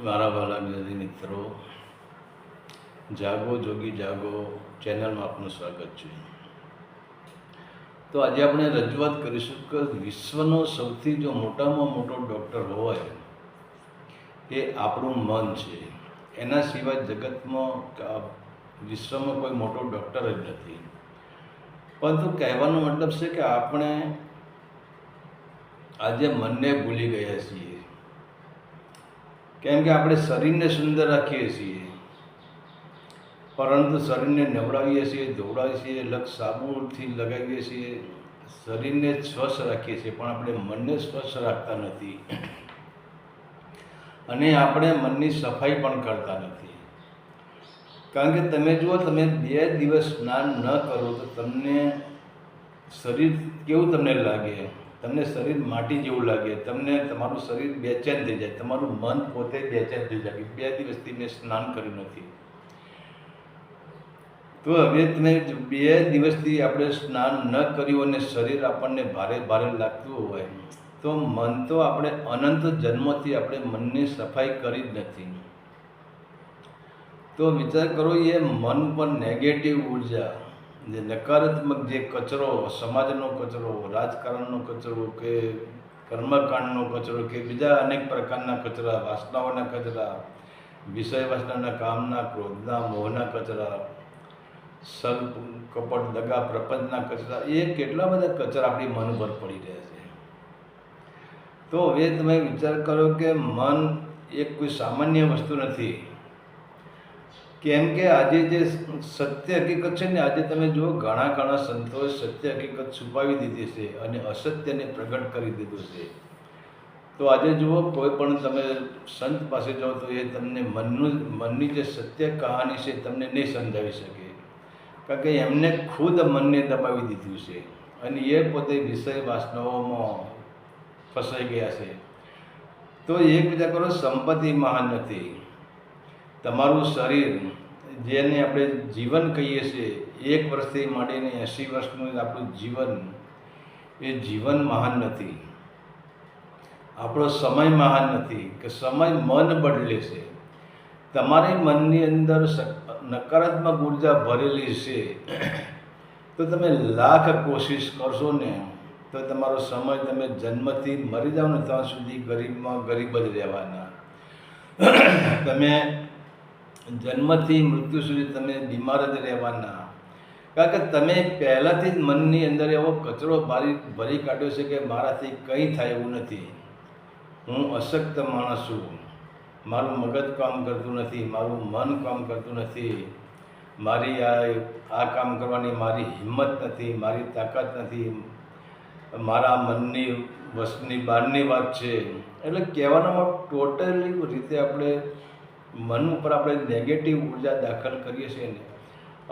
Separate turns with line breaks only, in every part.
મારા વાલા વિદ્યાર્થી મિત્રો, જાગો જોગી જાગો ચેનલમાં આપનું સ્વાગત છે. તો આજે આપણે રજૂઆત કરીશું કે વિશ્વનો સૌથી જો મોટામાં મોટો ડૉક્ટર હોય એ આપણું મન છે. એના સિવાય જગતમાં વિશ્વમાં કોઈ મોટો ડૉક્ટર જ નથી. પરંતુ કહેવાનો મતલબ છે કે આપણે આજે મનને ભૂલી ગયા છીએ. કેમ કે આપણે શરીરને સુંદર રાખીએ છીએ, પરંતુ શરીરને નવડાવીએ છીએ, ધોવડાવીએ છીએ, લક્ષ સાબુથી લગાવીએ છીએ, શરીરને સ્વસ્થ રાખીએ છીએ, પણ આપણે મનને સ્વસ્થ રાખતા નથી. અને આપણે મનની સફાઈ પણ કરતા નથી. કારણ કે તમે જુઓ, તમે 2 દિવસ સ્નાન ન કરો તો તમને શરીર કેવું તમને લાગે? તમને શરીર માટી જેવું લાગે, તમને તમારું શરીર બેચેન થઈ જાય, તમારું મન પોતે બેચેન થઈ જાય. 2 દિવસથી મેં સ્નાન કર્યું નથી. તો હવે તમે 2 દિવસથી આપણે સ્નાન ન કર્યું અને શરીર આપણને ભારે ભારે લાગતું હોય તો મન તો આપણે અનંત જન્મથી આપણે મનની સફાઈ કરી જ નથી. તો વિચાર કરો, એ મન પર નેગેટિવ ઉર્જા, જે નકારાત્મક જે કચરો, સમાજનો કચરો, રાજકારણનો કચરો કે કર્મકાંડનો કચરો કે બીજા અનેક પ્રકારના કચરા, વાસનાઓના કચરા, વિષય વાસનાના, કામના, ક્રોધના, મોહના કચરા, સર્પ, કપટ, દગા, પ્રપંચના કચરા, એ કેટલા બધા કચરા આપણી મન પર પડી રહ્યા છે. તો હવે તમે વિચાર કરો કે મન એક કોઈ સામાન્ય વસ્તુ નથી. કેમ કે આજે જે સત્ય હકીકત છે ને, આજે તમે જુઓ ઘણા સંતોએ સત્ય હકીકત છુપાવી દીધી છે અને અસત્યને પ્રગટ કરી દીધું છે. તો આજે જુઓ, કોઈ પણ તમે સંત પાસે જાઓ તો એ તમને મનની જે સત્ય કહાની છે તમને નહીં સમજાવી શકે. કારણ કે એમને ખુદ મનને દબાવી દીધું છે અને એ પોતે વિષય વાસનાઓમાં ફસાઈ ગયા છે. તો એક વિચાર કરો, સંપત્તિ મહાન નથી. તમારું શરીર, જેને આપણે જીવન કહીએ છીએ, 1 વર્ષથી માંડીને 80 વર્ષનું આપણું જીવન, એ જીવન મહાન નથી. આપણો સમય મહાન નથી કે સમય મન બદલે છે. તમારી મનની અંદર નકારાત્મક ઉર્જા ભરેલી છે તો તમે લાખ કોશિશ કરશો ને તો તમારો સમય, તમે જન્મથી મરી જાઓ ને ત્યાં સુધી ગરીબમાં ગરીબ જ રહેવાના. તમે જન્મથી મૃત્યુ સુધી તમે બીમાર જ રહેવાના. કારણ કે તમે પહેલાંથી જ મનની અંદર એવો કચરો ભરી કાઢ્યો છે કે મારાથી કંઈ થાય એવું નથી, હું અશક્ત માણસ છું, મારું મગજ કામ કરતું નથી, મારું મન કામ કરતું નથી, મારી આ કામ કરવાની મારી હિંમત નથી, મારી તાકાત નથી, મારા મનની વશની બહારની વાત છે. એટલે કહેવાનામાં ટોટલી રીતે આપણે મન ઉપર આપણે નેગેટિવ ઉર્જા દાખલ કરીએ છીએ ને,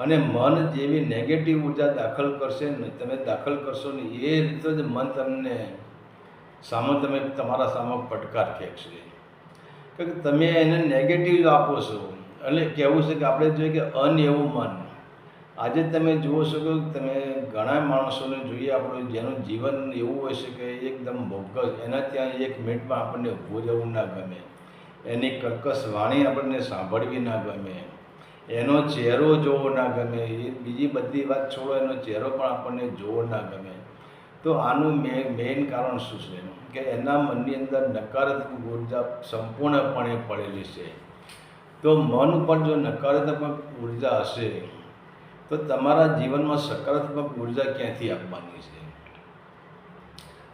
અને મન જેવી નેગેટિવ ઉર્જા દાખલ કરશે ને, તમે દાખલ કરશો ને, એ રીતે જ મન તમને તમે તમારા સામે પડકાર ફેંકશે. કે તમે એને નેગેટિવ આપો છો. એટલે કહેવું છે કે આપણે જોઈએ કે એવું મન. આજે તમે જુઓ છો કે તમે ઘણા માણસોને જોઈએ આપણું, જેનું જીવન એવું હોય છે કે એકદમ બોગસ, એના ત્યાં 1 મિનિટમાં આપણને ઊભું રહેવું ના ગમે, એની કર્કશ વાણી આપણને સાંભળવી ના ગમે, એનો ચહેરો જોવો ના ગમે, એ બીજી બધી વાત છોડો, એનો ચહેરો પણ આપણને જોવો ના ગમે. તો આનું મેઇન કારણ શું છે કે એના મનની અંદર નકારાત્મક ઉર્જા સંપૂર્ણપણે પડેલી છે. તો મન ઉપર જો નકારાત્મક ઉર્જા હશે તો તમારા જીવનમાં સકારાત્મક ઉર્જા ક્યાંથી આપવાની છે?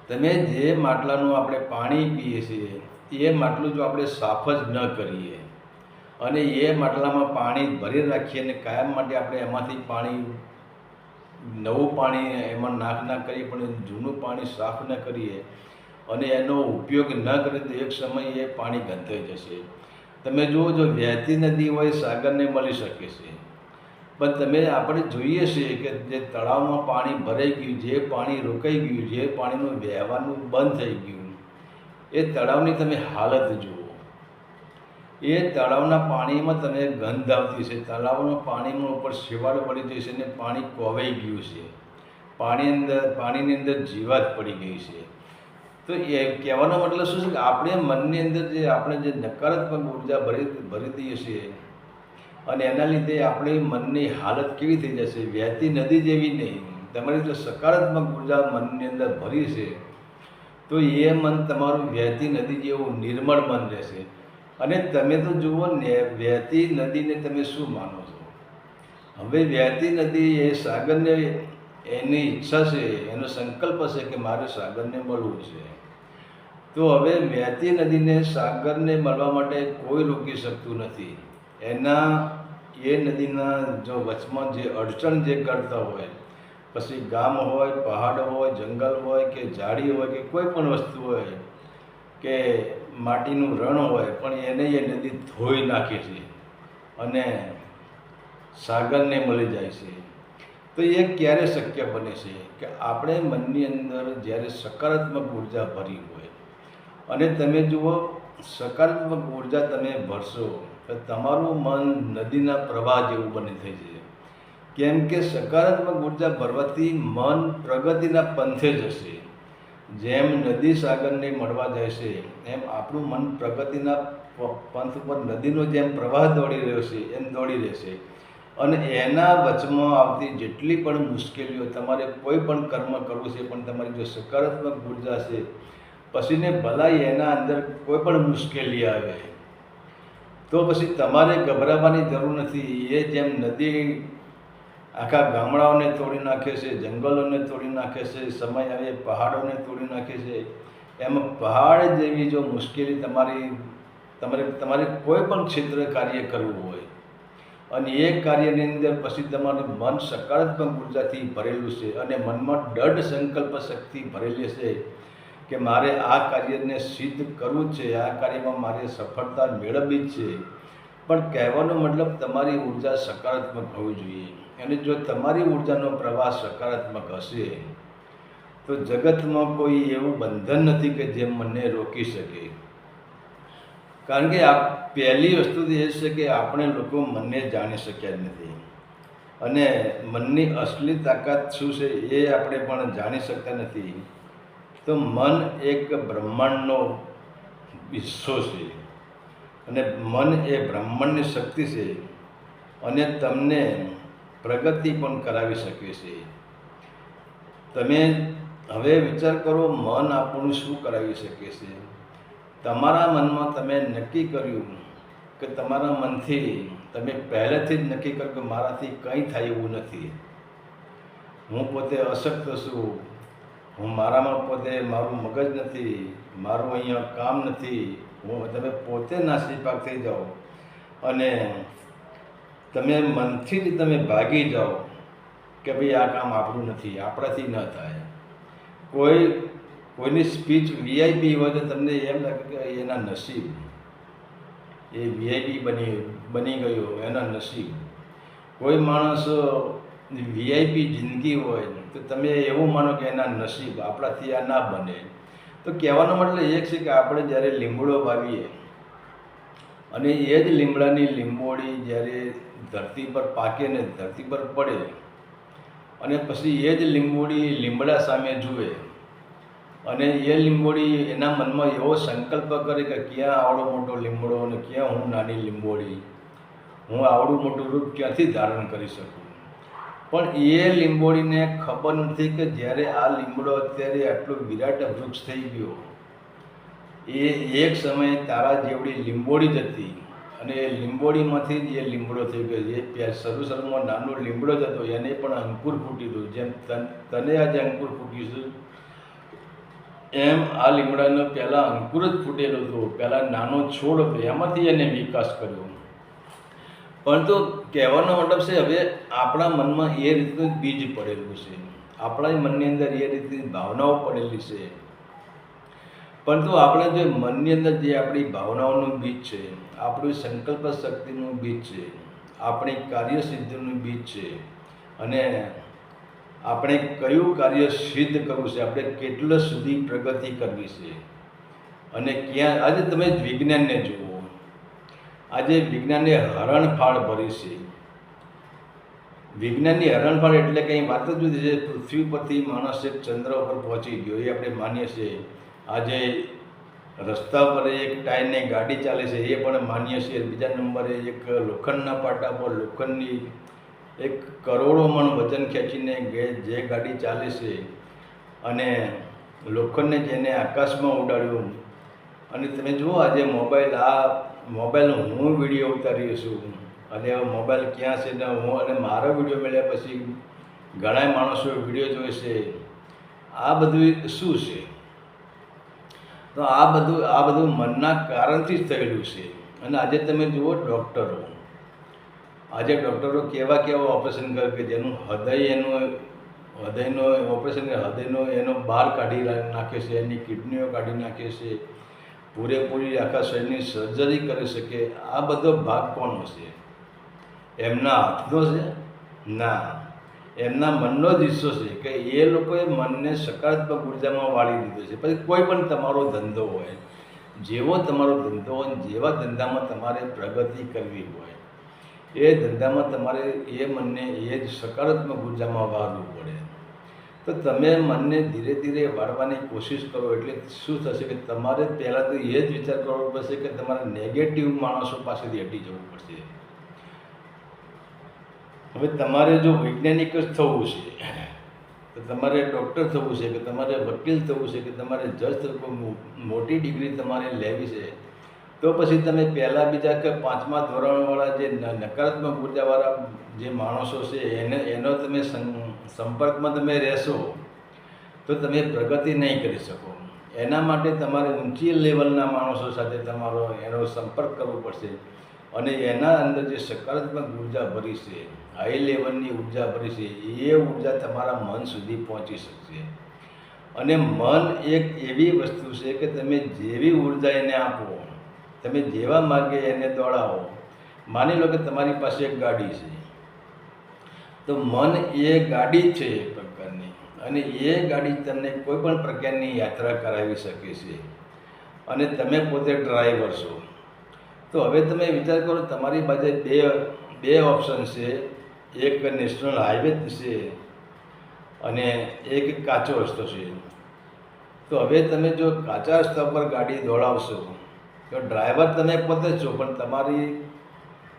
તમે જે માટલાનું આપણે પાણી પીએ છીએ એ માટલું જો આપણે સાફ જ ન કરીએ અને એ માટલામાં પાણી ભરી રાખીએ અને કાયમ માટે આપણે એમાંથી નવું પાણી એમાં ના કરીએ, પણ જૂનું પાણી સાફ ન કરીએ અને એનો ઉપયોગ ન કરીએ તો એક સમયે એ પાણી ગંધાઈ જશે. તમે જુઓ, જો વહેતી નદી હોય સાગરને મળી શકે છે, પણ આપણે જોઈએ છીએ કે જે તળાવમાં પાણી ભરાઈ ગયું, જે પાણી રોકાઈ ગયું, જે પાણીનું વહેવાનું બંધ થઈ ગયું, એ તળાવની તમે હાલત જુઓ. એ તળાવના પાણીમાં તમે ગંધ આવતી છે, તળાવના પાણીમાં ઉપર શેવાળ પડી ગઈ છે અને પાણી કોવાઈ ગયું છે, પાણીની અંદર જીવાત પડી ગઈ છે. તો એ કહેવાનો મતલબ શું છે કે આપણે મનની અંદર જે આપણે જે નકારાત્મક ઉર્જા ભરી દઈએ છીએ અને એના લીધે આપણી મનની હાલત કેવી થઈ જશે, વહેતી નદી જેવી નહીં. તમારી જો સકારાત્મક ઉર્જા મનની અંદર ભરી છે તો એ મન તમારું વહેતી નદી જેવું નિર્મળ મન રહેશે. અને તમે તો જુઓ ને, વહેતી નદીને તમે શું માનો છો? હવે વહેતી નદી એ સાગરને, એની ઈચ્છા છે, એનો સંકલ્પ છે કે મારે સાગરને મળવું છે. તો હવે વહેતી નદીને સાગરને મળવા માટે કોઈ રોકી શકતું નથી. એના એ નદીના જો વચમાં જે અડચણ જે કરતા હોય, પછી ગામ હોય, પહાડ હોય, જંગલ હોય કે ઝાડી હોય કે કોઈ પણ વસ્તુ હોય કે માટીનું રણ હોય, પણ એને એ નદી ધોઈ નાખે છે અને સાગરને મળી જાય છે. તો એ ક્યારે શક્ય બને છે કે આપણે મનની અંદર જ્યારે સકારાત્મક ઉર્જા ભરી હોય અને તમે જુઓ, સકારાત્મક ઉર્જા તમે ભરશો તો તમારું મન નદીના પ્રવાહ જેવું બની થઈ જાય. કેમ કે સકારાત્મક ઉર્જા ભરવાથી મન પ્રગતિના પંથે જશે. જેમ નદી સાગરને મળવા જાય છે એમ આપણું મન પ્રગતિના પંથ ઉપર નદીનો જેમ પ્રવાહ દોડી રહ્યો છે એમ દોડી રહેશે. અને એના વચમાં આવતી જેટલી પણ મુશ્કેલીઓ, તમારે કોઈ પણ કર્મ કરવું છે પણ તમારી જો સકારાત્મક ઉર્જા છે, પછીને ભલાઈ એના અંદર કોઈ પણ મુશ્કેલી આવે તો પછી તમારે ગભરાવાની જરૂર નથી. એ જેમ નદી આખા ગામડાઓને તોડી નાખે છે, જંગલોને તોડી નાખે છે, સમય આવે પહાડોને તોડી નાખે છે, એમાં પહાડ જેવી જો મુશ્કેલી તમારે કોઈ પણ ક્ષેત્ર કાર્ય કરવું હોય અને એ કાર્યની અંદર પછી તમારું મન સકારાત્મક ઉર્જાથી ભરેલું છે અને મનમાં દૃઢ સંકલ્પ શક્તિ ભરેલી છે કે મારે આ કાર્યને સિદ્ધ કરવું છે, આ કાર્યમાં મારે સફળતા મેળવવી જ છે. પણ કહેવાનો મતલબ તમારી ઉર્જા સકારાત્મક હોવી જોઈએ. અને જો તમારી ઉર્જાનો પ્રવાહ સકારાત્મક હશે તો જગતમાં કોઈ એવું બંધન નથી કે જે મનને રોકી શકે. કારણ કે આ પહેલી વસ્તુ એ છે કે આપણે લોકો મનને જાણી શક્યા જ નથી અને મનની અસલી તાકાત શું છે એ આપણે પણ જાણી શકતા નથી. તો મન એક બ્રહ્માંડનો હિસ્સો છે અને મન એ બ્રહ્માંડની શક્તિ છે અને તમને પ્રગતિ પણ કરાવી શકે છે. તમે હવે વિચાર કરો, મન આપણું શું કરાવી શકે છે? તમારા મનમાં તમે નક્કી કર્યું કે તમારા મનથી તમે પહેલેથી જ નક્કી કર્યું કે મારાથી કંઈ થાય એવું નથી, હું પોતે અશક્ત છું, મારામાં પોતે મારું મગજ નથી, મારું અહીંયા કામ નથી, તમે પોતે નાસીપાક થઈ જાઓ અને તમે મનથી જ તમે ભાગી જાઓ કે ભાઈ આ કામ આપણું નથી, આપણાથી ન થાય. કોઈની સ્પીચ વીઆઈપી હોય તો તમને એમ લાગે કે એના નસીબ, એ વીઆઈપી બની ગયો, એના નસીબ. કોઈ માણસ વીઆઈપી જિંદગી હોય તો તમે એવું માનો કે એના નસીબ, આપણાથી આ ના બને. તો કહેવાનો મતલબ એ છે કે આપણે જ્યારે લીમડો વાવીએ અને એ જ લીમડાની લીંબોળી જ્યારે ધરતી પર પાકે ને ધરતી પર પડે અને પછી એ જ લીમડા સામે જુએ અને એ લીંબોળી એના મનમાં એવો સંકલ્પ કરે કે ક્યાં આવડો મોટો લીમડો અને ક્યાં હું નાની લીંબોળી, હું આવડું મોટું રૂપ ક્યાંથી ધારણ કરી શકું. પણ એ લીંબોળીને ખબર નથી કે જ્યારે આ લીમડો અત્યારે આટલું વિરાટ વૃક્ષ થઈ ગયો, એ એક સમયે તારા જેવડી લીંબોળી જ હતી અને એ લીંબોળીમાંથી જ એ લીમડો થઈ ગયો. એ શરૂમાં નાનો લીમડો જ હતો, એને પણ અંકુર ફૂટી ગયું. જેમ તને આજે અંકુર ફૂટ્યું છે એમ આ લીમડાનો પહેલાં અંકુર જ ફૂટેલો હતો, પહેલાં નાનો છોડ હતો, એમાંથી એને વિકાસ કર્યો. પરંતુ કહેવાનો મતલબ છે હવે આપણા મનમાં એ રીતનું બીજ પડેલું છે, આપણા મનની અંદર એ રીતની ભાવનાઓ પડેલી છે. પરંતુ આપણે જે મનની અંદર જે આપણી ભાવનાઓનું બીજ છે, આપણી સંકલ્પ શક્તિનું બીજ છે, આપણી કાર્યસિદ્ધિનું બીજ છે અને આપણે કયું કાર્ય સિદ્ધ કરવું છે, આપણે કેટલા સુધી પ્રગતિ કરવી છે અને ક્યાં. આજે તમે વિજ્ઞાનને જુઓ, આજે વિજ્ઞાનને હરણફાળ ભરી છે. વિજ્ઞાનની હરણફાળ એટલે કંઈ વાત જ જુદી છે. પૃથ્વી પરથી માણસ એક ચંદ્ર ઉપર પહોંચી ગયો એ આપણે માનીએ છીએ આજે રસ્તા પર એક ટાયરની ગાડી ચાલે છે એ પણ માન્ય છે. બીજા નંબરે એક લોખંડના પાટા પર લોખંડની એક કરોડો મણ વજન ખેંચીને જે ગાડી ચાલે છે અને લોખંડને જેને આકાશમાં ઉડાડ્યું. અને તમે જુઓ આજે મોબાઈલ હું વિડીયો ઉતાર્યો છું અને મોબાઈલ ક્યાં છે ને હું અને મારો વિડીયો મળ્યા પછી ઘણા માણસો વિડીયો જોવે છે. આ બધું શું છે? તો આ બધું મનના કારણથી જ થયેલું છે. અને આજે તમે જુઓ ડૉક્ટરો કેવા ઓપરેશન કરે કે જેનું હૃદયનો ઓપરેશન એનો બહાર કાઢી નાખે છે, એની કિડનીઓ કાઢી નાખે છે, પૂરેપૂરી આખા શરીરની સર્જરી કરી શકે. આ બધો ભાગ કોનો છે? એમના હાથનો છે? ના, એમના મનનો જ હિસ્સો છે કે એ લોકોએ મનને સકારાત્મક ઉર્જામાં વાળી દીધો છે. પછી કોઈ પણ તમારો ધંધો હોય, જેવો તમારો ધંધો હોય, જેવા ધંધામાં તમારે પ્રગતિ કરવી હોય, એ ધંધામાં તમારે એ મનને એ જ સકારાત્મક ઉર્જામાં વાળવું પડે. તો તમે મનને ધીરે ધીરે વાળવાની કોશિશ કરો એટલે શું થશે કે તમારે પહેલાં તો એ જ વિચાર કરવો પડશે કે તમારે નેગેટિવ માણસો પાસેથી હટી જવું પડશે. હવે તમારે જો વૈજ્ઞાનિક જ થવું છે તો તમારે ડૉક્ટર થવું છે કે તમારે વકીલ થવું છે કે તમારે જજ થવું, મોટી ડિગ્રી તમારે લેવી છે, તો પછી તમે પહેલાં બીજા કે 5મા ધોરણવાળા જે નકારાત્મક ઉર્જાવાળા જે માણસો છે એનો તમે સંપર્કમાં તમે રહેશો તો તમે પ્રગતિ નહીં કરી શકો. એના માટે તમારે ઊંચી લેવલના માણસો સાથે એનો સંપર્ક કરવો પડશે અને એના અંદર જે સકારાત્મક ઉર્જા ભરી છે, હાઈ લેવલની ઉર્જા ભરી છે, એ ઉર્જા તમારા મન સુધી પહોંચી શકશે. અને મન એક એવી વસ્તુ છે કે તમે જેવી ઉર્જા એને આપો, તમે જેવા માર્ગે એને દોડાવો. માની લો કે તમારી પાસે એક ગાડી છે, તો મન એ ગાડી છે એક પ્રકારની, અને એ ગાડી તમને કોઈ પણ પ્રકારની યાત્રા કરાવી શકે છે અને તમે પોતે ડ્રાઈવર છો. તો હવે તમે વિચાર કરો, તમારી પાસે બે ઓપ્શન છે. એક નેશનલ હાઈવે છે અને એક કાચો રસ્તો છે. તો હવે તમે જો કાચા રસ્તા પર ગાડી દોડાવશો તો ડ્રાઈવર તમે પોતે છો, પણ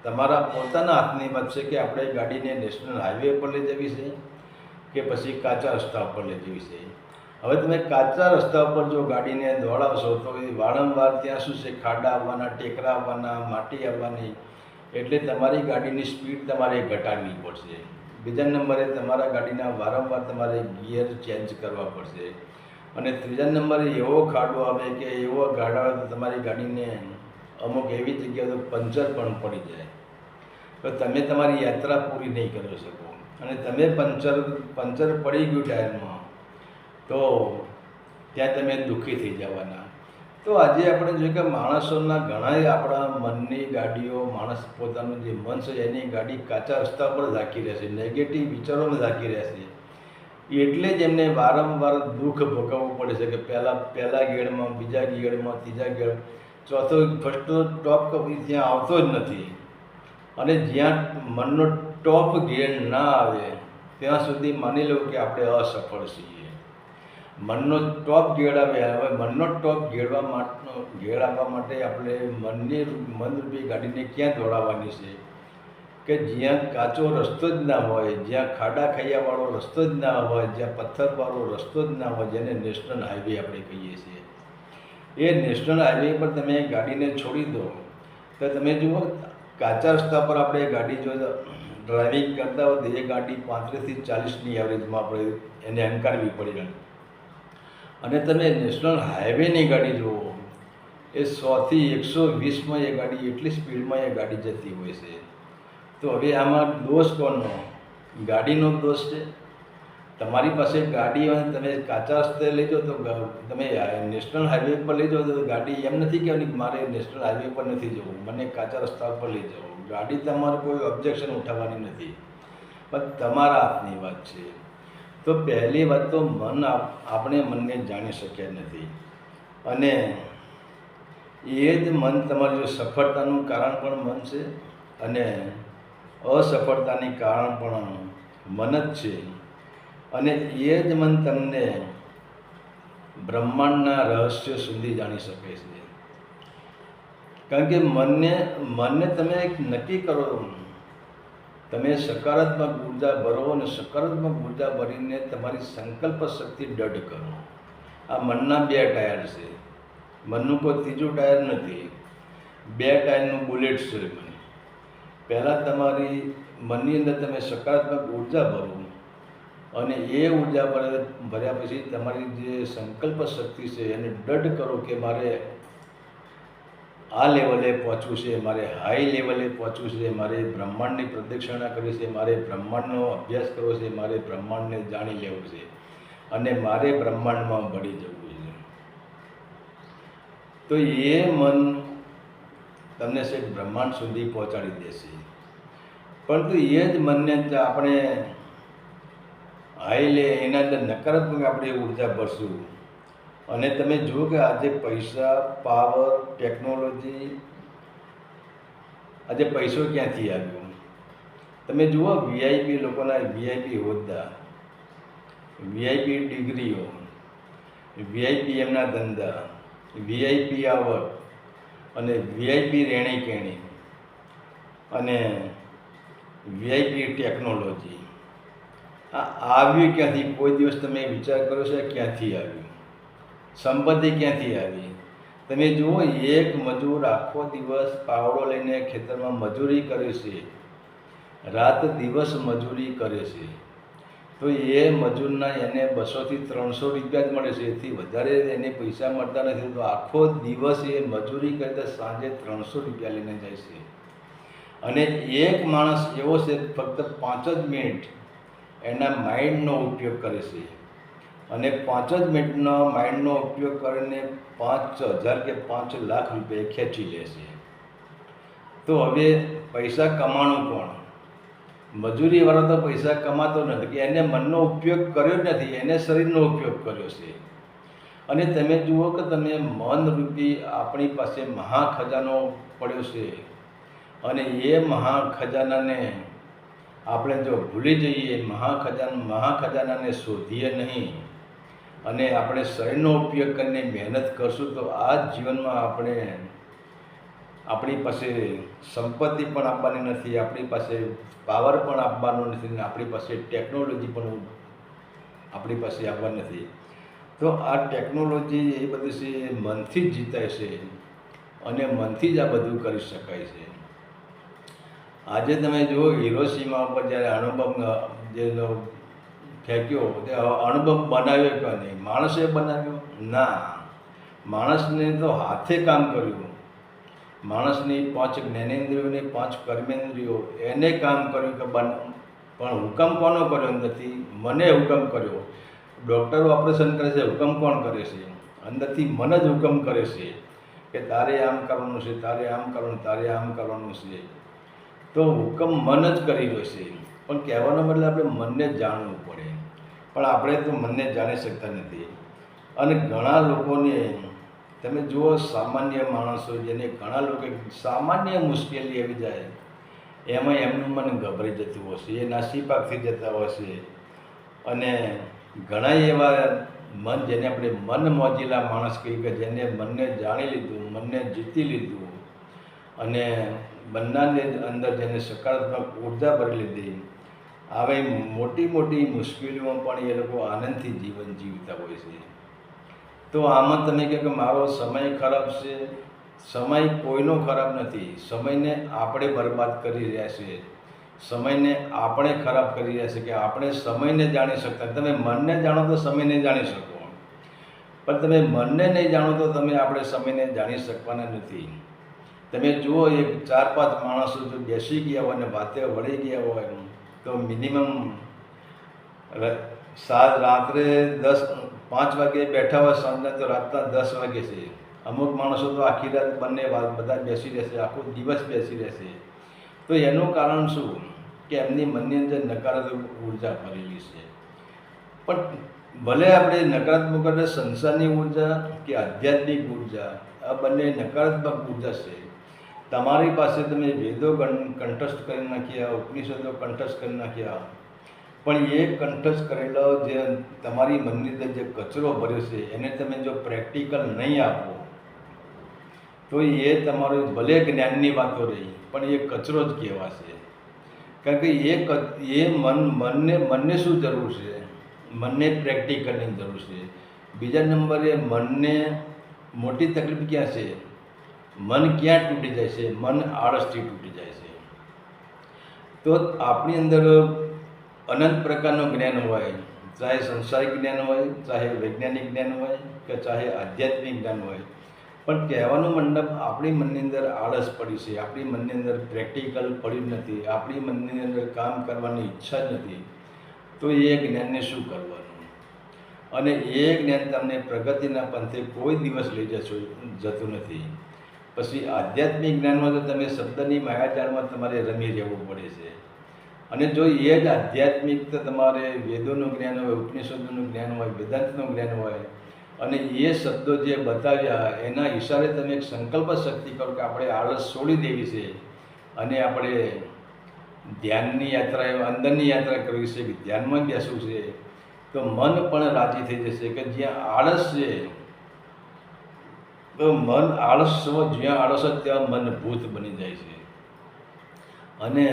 તમારા પોતાના હાથની વાત છે કે આપણે ગાડીને નેશનલ હાઈવે પર લઈ જવી છે કે પછી કાચા રસ્તા પર લઈ જવી છે. હવે તમે કાચા રસ્તા પર જો ગાડીને દોડાવશો તો એ વારંવાર ત્યાં શું છે, ખાડા આવવાના, ટેકરા આવવાના, માટી આવવાની, એટલે તમારી ગાડીની સ્પીડ તમારે ઘટાડવી પડશે. બીજા નંબરે તમારા ગાડીના વારંવાર તમારે ગિયર ચેન્જ કરવા પડશે. અને ત્રીજા નંબરે એવો ખાડો આવે કે એવો ગાડો આવે તો તમારી ગાડીને અમુક એવી જગ્યાએ તો પંચર પણ પડી જાય, તો તમે તમારી યાત્રા પૂરી નહીં કરી શકો. અને તમે પંચર પડી ગયું ટાયરમાં તો ત્યાં તમે દુઃખી થઈ જવાના. તો આજે આપણે જોઈએ કે માણસોના ઘણા આપણા મનની ગાડીઓ, માણસ પોતાનું જે મન છે એની ગાડી કાચા રસ્તા પર ઝાંકી રહેશે, નેગેટિવ વિચારોમાં ઝાંકી રહેશે. એટલે જ એમને વારંવાર દુઃખ ભોગવવું પડે છે કે પહેલા ગેડમાં, બીજા ગેડમાં, ત્રીજા ગેડ, ચોથો ફર્સ્ટ ટોપ કપી ત્યાં આવતો જ નથી. અને જ્યાં મનનો ટોપ ગેડ ના આવે ત્યાં સુધી માની લો કે આપણે અસફળ છીએ. મનનો ટોપ ગેડ આવે. હવે મનનો ટોપ ગેડ આપવા માટે આપણે મનરૂપી ગાડીને ક્યાં દોડાવવાની છે કે જ્યાં કાચો રસ્તો જ ના હોય, જ્યાં ખાડા ખૈયાવાળો રસ્તો જ ના હોય, જ્યાં પથ્થરવાળો રસ્તો જ ના હોય, જેને નેશનલ હાઈવે આપણે કહીએ છીએ. એ નેશનલ હાઈવે પર તમે ગાડીને છોડી દો તો તમે જુઓ, કાચા રસ્તા પર આપણે ગાડી જો ડ્રાઇવિંગ કરતા હોય તો એ ગાડી 35 થી 40ની એવરેજમાં આપણે એને હંકારવી પડી. અને તમે નેશનલ હાઈવેની ગાડી જુઓ, એ 100 થી 120માં એ ગાડી એટલી સ્પીડમાં એ ગાડી જતી હોય છે. તો હવે આમાં દોષ કોનો? ગાડીનો દોષ છે. તમારી પાસે ગાડી હોય, તમે કાચા રસ્તે લઈ જાઓ તો તમે નેશનલ હાઈવે પર લઈ જાઓ તો ગાડી એમ નથી કહેવાની કે મારે નેશનલ હાઈવે પર નથી જવું, મને કાચા રસ્તા પર લઈ જાઓ. ગાડી તમારે કોઈ ઓબ્જેક્શન ઉઠાવવાની નથી, પણ તમારા હાથની વાત છે. તો પહેલી વાત તો આપણે મનને જાણી શક્યા નથી. અને એ જ મન તમારી જો સફળતાનું કારણ પણ મન છે અને અસફળતાની કારણ પણ મન જ છે. અને એ જ મન તમને બ્રહ્માંડના રહસ્યો સુધી જાણી શકે છે. કારણ કે મનને તમે એક નક્કી કરો, તમે સકારાત્મક ઉર્જા ભરો અને સકારાત્મક ઉર્જા ભરીને તમારી સંકલ્પ શક્તિ દઢ કરો. આ મનના 2 ટાયર છે. મનનું કોઈ ત્રીજું ટાયર નથી. 2 ટાયરનું બુલેટ છે મન. પહેલાં તમારી મનની અંદર તમે સકારાત્મક ઉર્જા ભરો અને એ ઉર્જા ભર્યા પછી તમારી જે સંકલ્પ શક્તિ છે એને દઢ કરો કે મારે આ લેવલે પહોંચવું છે, મારે હાઈ લેવલે પહોંચવું છે, મારે બ્રહ્માંડની પ્રદક્ષિણા કરવી છે, મારે બ્રહ્માંડનો અભ્યાસ કરવો છે, મારે બ્રહ્માંડને જાણી લેવું છે અને મારે બ્રહ્માંડમાં ભળી જવું છે. તો એ મન તમને છેક બ્રહ્માંડ સુધી પહોંચાડી દેશે. પરંતુ એ જ મનને આપણે હાઈ લે એના અંદર નકારાત્મક આપણે ઉર્જા ભરશું અને તમે જુઓ કે આજે પૈસા, પાવર, ટેકનોલોજી, આજે પૈસો ક્યાંથી આવ્યો? તમે જુઓ વીઆઈપી લોકોના વીઆઈપી હોદ્દા, વીઆઈપી ડિગ્રીઓ, વીઆઈપી એમના ધંધા, વીઆઈપી આવક અને વીઆઈપી રહેણી-કહેણી અને વીઆઈપી ટેકનોલોજી. આ આવ્યું ક્યાંથી? કોઈ દિવસ તમે વિચાર કરો છો ક્યાંથી આવ્યું? સંપત્તિ ક્યાંથી આવી? તમે જુઓ, એક મજૂર આખો દિવસ પાવડો લઈને ખેતરમાં મજૂરી કરે છે, રાત દિવસ મજૂરી કરે છે, તો એ મજૂરના એને 200 થી 300 રૂપિયા જ મળે છે. એથી વધારે એને પૈસા મળતા નથી. તો આખો દિવસ એ મજૂરી કરતા સાંજે 300 રૂપિયા લઈને જાય છે. અને એક માણસ એવો છે ફક્ત 5 જ મિનિટ એના માઇન્ડનો ઉપયોગ કરે છે અને 5 જ મિનિટનો માઇન્ડનો ઉપયોગ કરીને 5,000 કે 5 લાખ રૂપિયા ખેંચી લે છે. તો હવે પૈસા કમાણું કોણ? મજૂરીવાળો તો પૈસા કમાતો નથી કે એને મનનો ઉપયોગ કર્યો નથી, એને શરીરનો ઉપયોગ કર્યો છે. અને તમે જુઓ કે તમે મનરૂપી આપણી પાસે મહાખજાનો પડ્યો છે અને એ મહાખજાનાને આપણે જો ભૂલી જઈએ, મહાખજાનાને શોધીએ નહીં અને આપણે શરીરનો ઉપયોગ કરીને મહેનત કરશું તો આ જીવનમાં આપણી પાસે સંપત્તિ પણ આપવાની નથી, આપણી પાસે પાવર પણ આપવાનો નથી અને આપણી પાસે ટેકનોલોજી પણ આપણી પાસે આવવાની નથી. તો આ ટેકનોલોજી એ બધું છે એ મનથી જ જીતાય છે અને મનથી જ આ બધું કરી શકાય છે. આજે તમે જુઓ હિરોશીમા ઉપર જ્યારે અણુબોમ્બ જેનો ફેંક્યો, તે અણુબોમ્બ બનાવ્યો કે નહીં? માણસે બનાવ્યો? ના, માણસને તો હાથે કામ કર્યું. માણસની 5 જ્ઞાનેન્દ્રિયોને 5 કર્મેન્દ્રિયો એને કામ કર્યું કે પણ હુકમ કોનો કર્યો? અંદરથી મને હુકમ કર્યો. ડૉક્ટરો ઓપરેશન કરે છે, હુકમ કોણ કરે છે? અંદરથી મન જ હુકમ કરે છે કે તારે આમ કરવાનું છે, તારે આમ કરવાનું, તારે આમ કરવાનું છે. તો હુકમ મન જ કરી રહ્યો છે. પણ કહેવાનો મતલબ આપણે મનને જાણવું પડે, પણ આપણે તો મનને જાણી શકતા નથી. અને ઘણા લોકોને તમે જુઓ, સામાન્ય માણસો જેને ઘણા લોકો સામાન્ય મુશ્કેલી આવી જાય એમાં એમનું મન ગભરાઈ જતું હોય છે, એ નાસીપાક થઈ જતા હોય છે. અને ઘણા એવા મન જેને આપણે મન મોજીલા માણસ કહીએ કે જેને મનને જાણી લીધું, મનને જીતી લીધું અને મનને અંદર જેને સકારાત્મક ઉર્જા ભરી લીધી, આવી મોટી મોટી મુશ્કેલીઓમાં પણ એ લોકો આનંદથી જીવન જીવતા હોય છે. તો આમાં તમે કહો કે મારો સમય ખરાબ છે, સમય કોઈનો ખરાબ નથી. સમયને આપણે બરબાદ કરી રહ્યા છીએ, સમયને આપણે ખરાબ કરી રહ્યા છીએ કે આપણે સમયને જાણી શકતા. તમે મનને જાણો તો સમયને જાણી શકો, પણ તમે મનને નહીં જાણો તો તમે આપણે સમયને જાણી શકવાના નથી. તમે જુઓ, એક 4-5 માણસો જો બેસી ગયા હોય અને વાતે વળી ગયા હોય તો મિનિમમ રાત્રે 5 વાગે બેઠા હોય, સાંજના તો રાતના 10 વાગે છે. અમુક માણસો તો આખી રાત બધા બેસી રહેશે, આખો દિવસ બેસી રહેશે. તો એનું કારણ શું? કે એમની મનની અંદર નકારાત્મક ઉર્જા ભરેલી છે. પણ ભલે આપણે નકારાત્મક એટલે સંસારની ઉર્જા કે આધ્યાત્મિક ઉર્જા, આ બંને નકારાત્મક ઉર્જા છે. તમારી પાસે તમે વેદો કંઠસ્થ કરી નાખ્યા, ઉપનિષદો કંઠસ્થ કરી નાખ્યા, પણ એ કંઠસ્થ કરેલો જે તમારી મનની અંદર જે કચરો ભર્યો છે એને તમે જો પ્રેક્ટિકલ નહીં આપો તો એ તમારું ભલે જ્ઞાનની વાતો રહી પણ એ કચરો જ કહેવાશે. કારણ કે મનને શું જરૂર છે? મનને પ્રેક્ટિકલની જરૂર છે. બીજા નંબરે મનને મોટી તકલીફ ક્યાં છે? મન ક્યાં તૂટી જાય છે? મન આળસથી તૂટી જાય છે. તો આપણી અંદર અનંત પ્રકારનું જ્ઞાન હોય, ચાહે સંસારિક જ્ઞાન હોય, ચાહે વૈજ્ઞાનિક જ્ઞાન હોય કે ચાહે આધ્યાત્મિક જ્ઞાન હોય, પણ કહેવાનું મતલબ આપણી મનની અંદર આળસ પડી છે, આપણી મનની અંદર પ્રેક્ટિકલ પડ્યું નથી, આપણી મનની અંદર કામ કરવાની ઈચ્છા જ નથી. તો એ જ્ઞાનને શું કરવાનું? અને એ જ્ઞાન તમને પ્રગતિના પંથે કોઈ દિવસ લઈ જતું નથી. પછી આધ્યાત્મિક જ્ઞાનમાં તો તમે શબ્દની માયાજાળમાં તમારે રમી રહેવું પડે છે. અને જો એ જ આધ્યાત્મિકતા તમારે વેદોનું જ્ઞાન હોય, ઉપનિષદોનું જ્ઞાન હોય, વેદાંતનું જ્ઞાન હોય અને એ શબ્દો જે બતાવ્યા એના ઈશારે તમે એક સંકલ્પ શક્તિ કરો કે આપણે આળસ છોડી દેવી છે અને આપણે ધ્યાનની યાત્રા, અંદરની યાત્રા કરવી છે, કે ધ્યાનમાં બેસવું છે, તો મન પણ રાજી થઈ જશે. કે જ્યાં આળસ છે તો મન આળસ, જ્યાં આળસ હોય ત્યાં મન ભૂત બની જાય છે. અને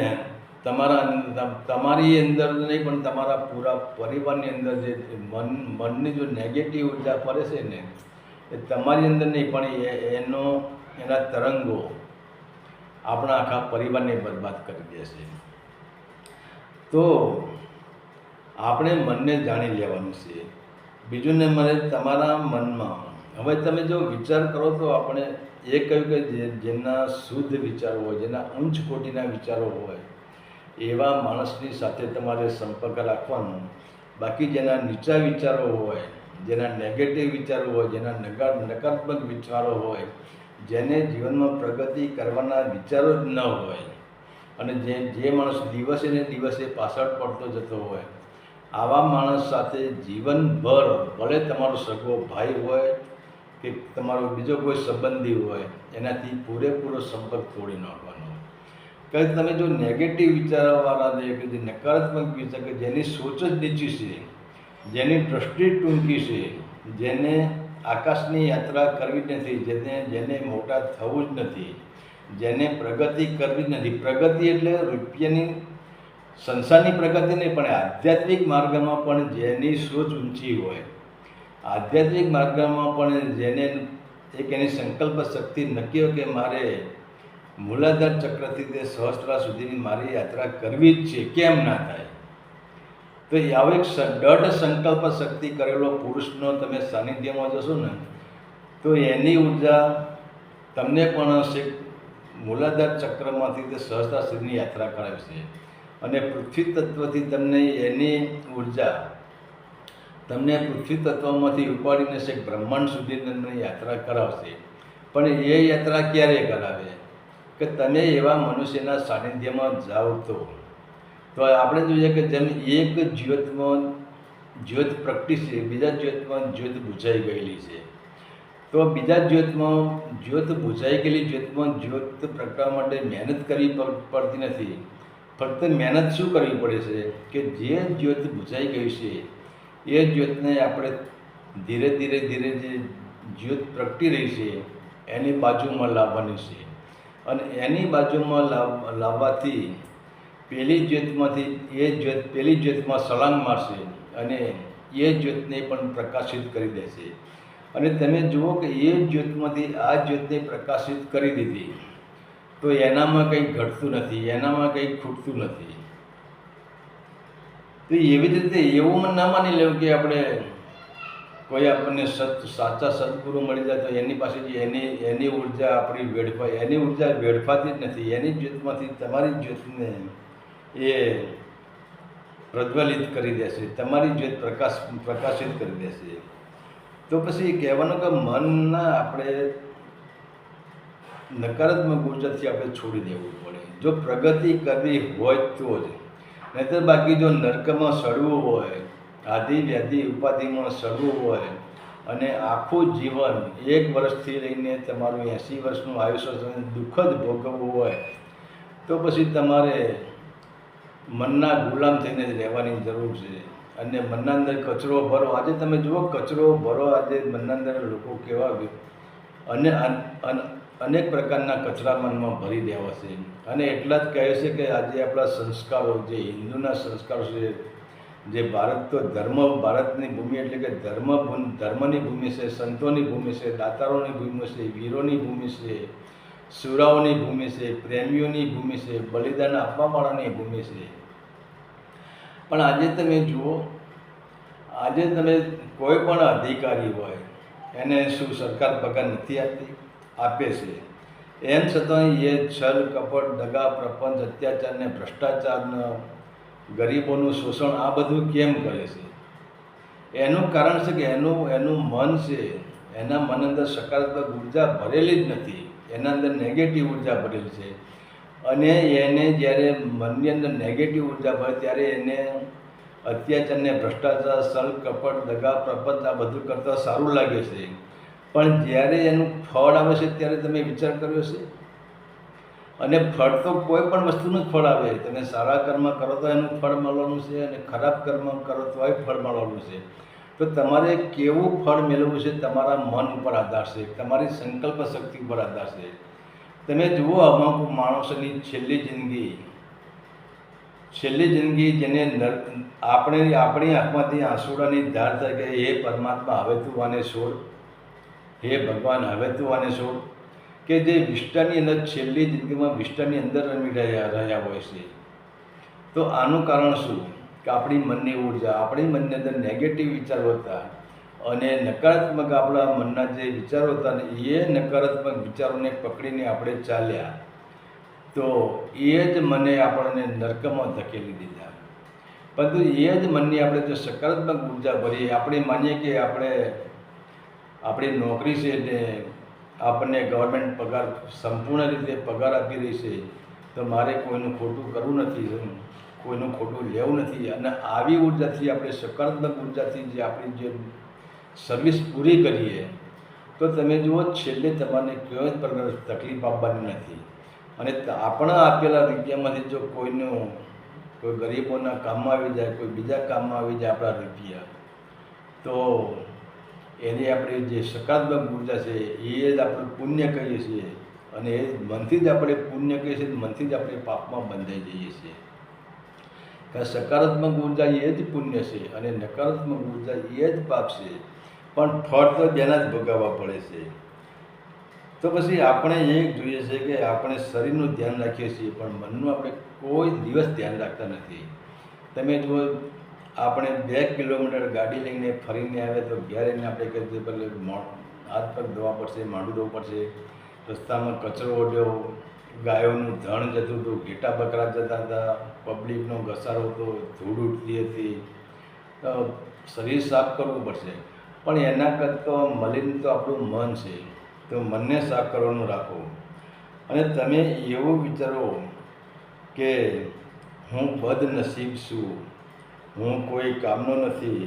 તમારી અંદર નહીં પણ તમારા પૂરા પરિવારની અંદર જે મનની જો નેગેટિવ ઉર્જા ફરે છે ને એ તમારી અંદર નહીં પણ એના તરંગો આપણા આખા પરિવારને બરબાદ કરી દેશે. તો આપણે મનને જાણી લેવાનું છે. બીજું ને મને તમારા મનમાં હવે તમે જો વિચાર કરો તો આપણે એ કહ્યું કે જેના શુદ્ધ વિચારો હોય, જેના ઉચ્ચ કોટીના વિચારો હોય એવા માણસની સાથે તમારે સંપર્ક રાખવાનો. બાકી જેના નીચા વિચારો હોય, જેના નેગેટિવ વિચારો હોય, જેના નકારાત્મક વિચારો હોય, જેને જીવનમાં પ્રગતિ કરવાના વિચારો જ ન હોય અને જે માણસ દિવસે ને દિવસે પાછળ પડતો જતો હોય, આવા માણસ સાથે જીવનભર ભલે તમારો સગો ભાઈ હોય કે તમારો બીજો કોઈ સંબંધી હોય એનાથી પૂરેપૂરો સંપર્ક તોડી નાખવાનો. કે તમે જો નેગેટિવ વિચારવાળા છે કે જે નકારાત્મક વિચાર, કે જેની સોચ જ નીચી છે, જેની દ્રષ્ટિ ટૂંકી છે, જેને આકાશની યાત્રા કરવી નથી, જેને મોટા થવું જ નથી, જેને પ્રગતિ કરવી જ નથી. પ્રગતિ એટલે રૂપિયાની સંસારની પ્રગતિ નહીં પણ આધ્યાત્મિક માર્ગમાં પણ જેની સોચ ઊંચી હોય, આધ્યાત્મિક માર્ગમાં પણ જેને એક એની સંકલ્પ શક્તિ નક્કી હોય કે મારે મૂલાધાર ચક્રથી તે સહસ્ત્રા સુધીની મારી યાત્રા કરવી જ છે, કેમ ના થાય? તો આવો એક દૃઢ સંકલ્પ શક્તિ કરેલો પુરુષનો તમે સાનિધ્યમાં જશો ને તો એની ઉર્જા તમને પણ મૂલાધાર ચક્રમાંથી તે સહસ્ત્રા સુધીની યાત્રા કરાવશે. અને પૃથ્વી તત્વથી તમને એની ઉર્જા તમને પૃથ્વી તત્વમાંથી ઉપાડીને છેક બ્રહ્માંડ સુધી તમને યાત્રા કરાવશે. પણ એ યાત્રા ક્યારે કરાવે? કે તમે એવા મનુષ્યના સાનિધ્યમાં જાઓ તો આપણે જોઈએ કે જેમ એક જ્યોતમાં જ્યોત પ્રગટી છે, બીજા જ્યોતમાં જ્યોત બુઝાઈ ગયેલી છે. તો બીજા જ્યોતમાં જ્યોત બુઝાઈ ગયેલી જ્યોતમાં જ્યોત પ્રગટાવવા માટે મહેનત કરવી પડતી નથી. ફક્ત મહેનત શું કરવી પડે છે કે જે જ્યોત બુઝાઈ ગઈ છે એ જ્યોતને આપણે ધીરે ધીરે જે જ્યોત પ્રગટી રહી છે એની બાજુમાં લાવવાની છે. અને એની બાજુમાં લાવવાથી પેલી જ્યોતમાં સળંગ મારશે અને એ જ્યોતને પણ પ્રકાશિત કરી દેશે. અને તમે જુઓ કે એ જ્યોતમાંથી આ જ્યોતને પ્રકાશિત કરી દીધી તો એનામાં કંઈ ઘટતું નથી, એનામાં કંઈ ખૂટતું નથી. તો એવી જ રીતે એવું ના માની લેવું કે આપણે કોઈ આપણને સાચા સદગુરુ મળી જાય તો એની પાસેથી એની ઉર્જા આપણી વેડફાય. એની ઉર્જા વેડફાતી જ નથી. એની જ્યોતમાંથી તમારી જ્યોતને એ પ્રજ્વલિત કરી દેશે, તમારી જ્યોત પ્રકાશિત કરી દેશે. તો પછી કહેવાનું કે મનના આપણે નકારાત્મક ઉર્જાથી આપણે છોડી દેવું પડે જો પ્રગતિ કરવી હોય તો જ. નહીંતર બાકી જો નર્કમાં સડવું હોય, આદિ વ્યાધિ ઉપાધિમાં સડવું હોય અને આખું જીવન 1 વર્ષથી લઈને તમારું 80 વર્ષનું આયુષ્ય દુઃખ જ ભોગવવું હોય તો પછી તમારે મનના ગુલામ થઈને જ રહેવાની જરૂર છે. અને મનના અંદર કચરો ભરો. આજે તમે જુઓ કચરો ભરો, આજે મનના અંદર લોકો કેવા અને અનેક પ્રકારના કચરા મનમાં ભરી દેવા છે. અને એટલા જ કહે છે કે આજે આપણા સંસ્કારો, જે હિન્દુના સંસ્કારો છે, જે ભારત તો ભારતની ભૂમિ એટલે કે ધર્મની ભૂમિ છે, સંતોની ભૂમિ છે, દાતારોની ભૂમિ છે, વીરોની ભૂમિ છે, સુરાઓની ભૂમિ છે, પ્રેમીઓની ભૂમિ છે, બલિદાન આપવાવાળાની ભૂમિ છે. પણ આજે તમે જુઓ, આજે તમે કોઈ પણ અધિકારી હોય એને શું સરકાર પગાર નથી આપતી? આપે છે. એમ છતાં એ છલ, કપટ, દગા, પ્રપંચ, અત્યાચાર ને ભ્રષ્ટાચારને, ગરીબોનું શોષણ આ બધું કેમ કરે છે? એનું કારણ છે કે એનું મન છે, એના મન અંદર સકારાત્મક ઉર્જા ભરેલી જ નથી. એના અંદર નેગેટિવ ઉર્જા ભરેલી છે. અને એને જ્યારે મનની અંદર નેગેટિવ ઉર્જા ભરે ત્યારે એને અત્યાચારને, ભ્રષ્ટાચાર, છલ, કપટ, દગા, પ્રપંચ આ બધું કરતાં સારું લાગે છે. પણ જ્યારે એનું ફળ આવે છે ત્યારે તમે વિચાર કર્યો છે? અને ફળ તો કોઈ પણ વસ્તુનું જ ફળ આવે. તમે સારા કર્મ કરો તો એનું ફળ મળવાનું છે, અને ખરાબ કર્મ કરો તોય ફળ મળવાનું છે. તો તમારે કેવું ફળ મેળવવું છે તમારા મન ઉપર આધાર છે, તમારી સંકલ્પ શક્તિ ઉપર આધાર છે. તમે જુઓ અમુક માણસોની છેલ્લી જિંદગી જેને આપણી આંખમાંથી આંસુડાની ધાર થાય કે હે પરમાત્મા હવે તું આને છોડ, હે ભગવાન હવે તું આને છોડ, કે જે વિષ્ટાની અંદર છેલ્લી જિંદગીમાં વિષ્ટાની અંદર રમી રહ્યા હોય છે. તો આનું કારણ શું? કે આપણી મનની ઉર્જા, આપણી મનની અંદર નેગેટિવ વિચારો હતા અને નકારાત્મક આપણા મનના જે વિચારો હતા ને એ નકારાત્મક વિચારોને પકડીને આપણે ચાલ્યા તો એ જ મને આપણને નરકમાં ધકેલી દીધા. પરંતુ એ જ મનની આપણે જો સકારાત્મક ઉર્જા ભરીએ, આપણે માનીએ કે આપણી નોકરી છે ને આપણને ગવર્મેન્ટ પગાર સંપૂર્ણ રીતે પગાર આપી રહી છે, તો મારે કોઈનું ખોટું કરવું નથી, કોઈનું ખોટું લેવું નથી. અને આવી ઉર્જાથી આપણે સકારાત્મક ઉર્જાથી જે આપણી જે સર્વિસ પૂરી કરીએ તો તમે જુઓ છેલ્લે તમારે કોઈ જ પ્રકાર તકલીફ આપવાની નથી. અને આપણા આપેલા રૂપિયામાંથી જો કોઈ ગરીબોના કામમાં આવી જાય, કોઈ બીજા કામમાં આવી જાય આપણા રૂપિયા, તો એની આપણી જે સકારાત્મક ઉર્જા છે એ જ આપણે પુણ્ય કહીએ છીએ. અને એ મનથી જ આપણે પુણ્ય કહીએ છીએ, મનથી જ આપણે પાપમાં બંધાઈ જઈએ છીએ. કે સકારાત્મક ઉર્જા એ જ પુણ્ય છે અને નકારાત્મક ઉર્જા એ જ પાપ છે. પણ ફળ તો બેના જ ભોગવવા પડે છે. તો પછી આપણે એ જોઈએ છે કે આપણે શરીરનું ધ્યાન રાખીએ છીએ પણ મનનું આપણે કોઈ દિવસ ધ્યાન રાખતા નથી. તમે જુઓ, આપણે 2 કિલોમીટર ગાડી લઈને ફરીને આવે તો ઘેર એને આપણે કહીએ પેલે હાથ પગ ધોવા પડશે, માથું ધોવું પડશે, રસ્તામાં કચરો ઉડ્યો, ગાયોનું ધણ જતું હતું, ઘેટા બકરા જતા હતા, પબ્લિકનો ઘસારો હતો, ધૂળ ઉઠતી હતી, તો શરીર સાફ કરવું પડશે. પણ એના કરતાં મલિન તો આપણું મન છે, તો મનને સાફ કરવાનું રાખો. અને તમે એવું વિચારો કે હું બદનસીબ છું, હું કોઈ કામનો નથી,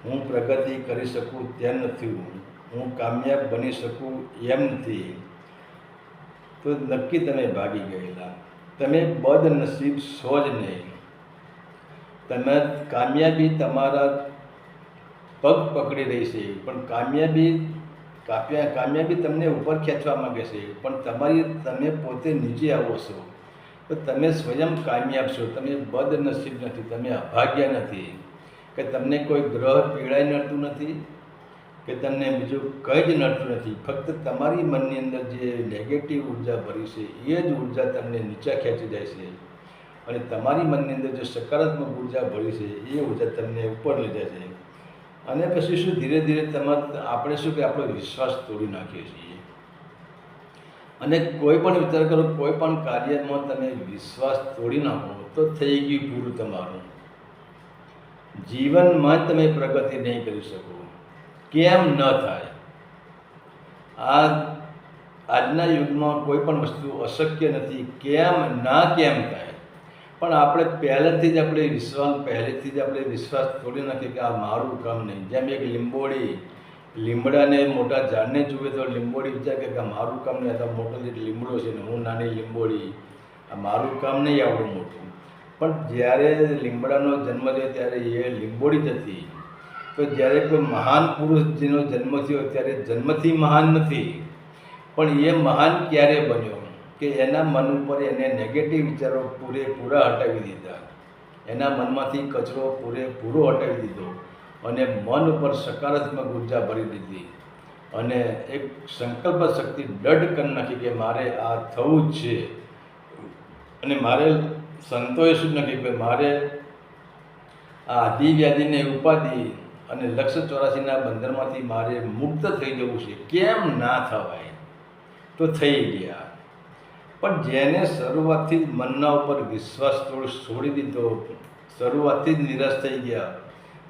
હું પ્રગતિ કરી શકું તેમ નથી, હું કામયાબ બની શકું એમ નથી, તો નક્કી તમે ભાગી ગયેલા. તમે બદનસીબ છો જ નહીં. તમે કામયાબી તમારા પગ પકડી રહી છે, પણ કામયાબી તમને ઉપર ખેંચવા માંગે છે, પણ તમે પોતે નીચે આવો છો. તો તમે સ્વયં કામયાબ છો, તમે બદનસીબ નથી, તમે અભાગ્ય નથી. કે તમને કોઈ ગ્રહ પીડાઈ નડતું નથી, કે તમને બીજું કંઈ જ નડતું નથી. ફક્ત તમારી મનની અંદર જે નેગેટિવ ઉર્જા ભરી છે એ જ ઉર્જા તમને નીચે ખેંચી જાય છે. અને તમારી મનની અંદર જે સકારાત્મક ઉર્જા ભરી છે એ ઉર્જા તમને ઉપર લઈ જાય છે. અને પછી શું, ધીરે ધીરે આપણે શું કે આપણો વિશ્વાસ તોડી નાખીએ છીએ. અને કોઈ પણ વિચાર કરો, કોઈ પણ કાર્યમાં તમે વિશ્વાસ તોડી નાખો તો થઈ ગયું પૂરું તમારું. જીવનમાં જ તમે પ્રગતિ નહીં કરી શકો. કેમ ન થાય? આજના યુગમાં કોઈ પણ વસ્તુ અશક્ય નથી. કેમ થાય? પણ આપણે પહેલેથી જ આપણે વિશ્વાસ તોડી નાખીએ કે આ મારું કામ નહીં. જેમ એક લીમડાને મોટા ઝાડને જુએ તો લીંબોડી વિચાર કે આ મારું કામ નહીં, આ મોટો લીમડો છે ને હું નાની લીંબોડી, આ મારું કામ નહીં આવડું મોટું. પણ જ્યારે લીમડાનો જન્મ થયો ત્યારે એ લીંબોડી જ હતી. તો જ્યારે કોઈ મહાન પુરુષ જેનો જન્મ થયો ત્યારે જન્મથી મહાન નથી, પણ એ મહાન ક્યારે બન્યો કે એના મન ઉપર એને નેગેટિવ વિચારો પૂરેપૂરા હટાવી દીધા, એના મનમાંથી કચરો પૂરેપૂરો હટાવી દીધો અને મન ઉપર સકારાત્મક ઉર્જા ભરી દીધી અને એક સંકલ્પ શક્તિ દૃઢ કરી નાખી કે મારે આ થવું જ છે અને મારે સંતોષ જ નથી કે મારે આ આદિ વ્યાધિને ઉપાધિ અને લક્ષ 84ના બંધનમાંથી મારે મુક્ત થઈ જવું છે. કેમ ના થવાય? તો થઈ ગયા. પણ જેને શરૂઆતથી જ મનના ઉપર વિશ્વાસ છોડી દીધો, શરૂઆતથી જ નિરાશ થઈ ગયા,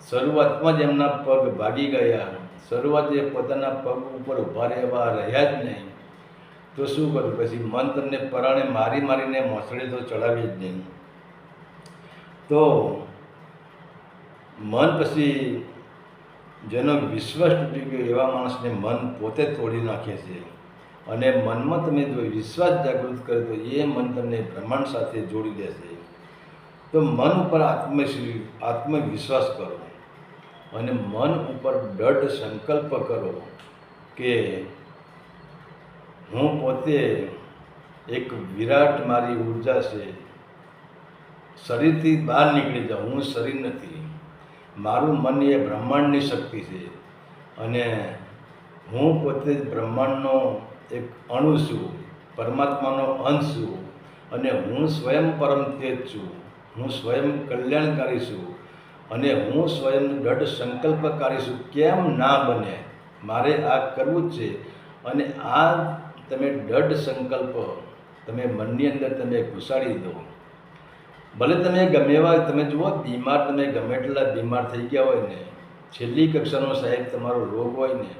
શરૂઆતમાં જ એમના પગ ભાગી ગયા, શરૂઆત એ પોતાના પગ ઉપર ઊભા રહેવા રહ્યા જ નહીં, તો શું કરું? પછી મન તમને પરાણે મારીને મોસળે તો ચડાવી જ નહીં. તો મન પછી જેનો વિશ્વાસ તૂટી ગયો એવા માણસને મન પોતે તોડી નાખે છે. અને મનમાં તમે જો વિશ્વાસ જાગૃત કરે તો એ મન તમને બ્રહ્માંડ સાથે જોડી દેશે. તો મન ઉપર આત્મવિશ્વાસ કરો અને મન ઉપર દૃઢ સંકલ્પ કરો કે હું પોતે એક વિરાટ મારી ઉર્જા છે, શરીરથી બહાર નીકળી જાઉં, હું શરીર નથી, મારું મન એ બ્રહ્માંડની શક્તિ છે અને હું પોતે જ બ્રહ્માંડનો એક અણુ છું, પરમાત્માનો અંશ છું અને હું સ્વયં પરમ તેજ છું, હું સ્વયં કલ્યાણકારી છું અને હું સ્વયં દૃઢ સંકલ્પકારી છું. કેમ ના બને? મારે આ કરવું જ છે. અને આ તમે દૃઢ સંકલ્પ તમે મનની અંદર તમે ઘુસાડી દો. ભલે તમે ગમે એવા તમે જુઓ બીમાર, તમે ગમે એટલા બીમાર થઈ ગયા હોય ને, છેલ્લી કક્ષાનો સાહેબ તમારો રોગ હોય ને,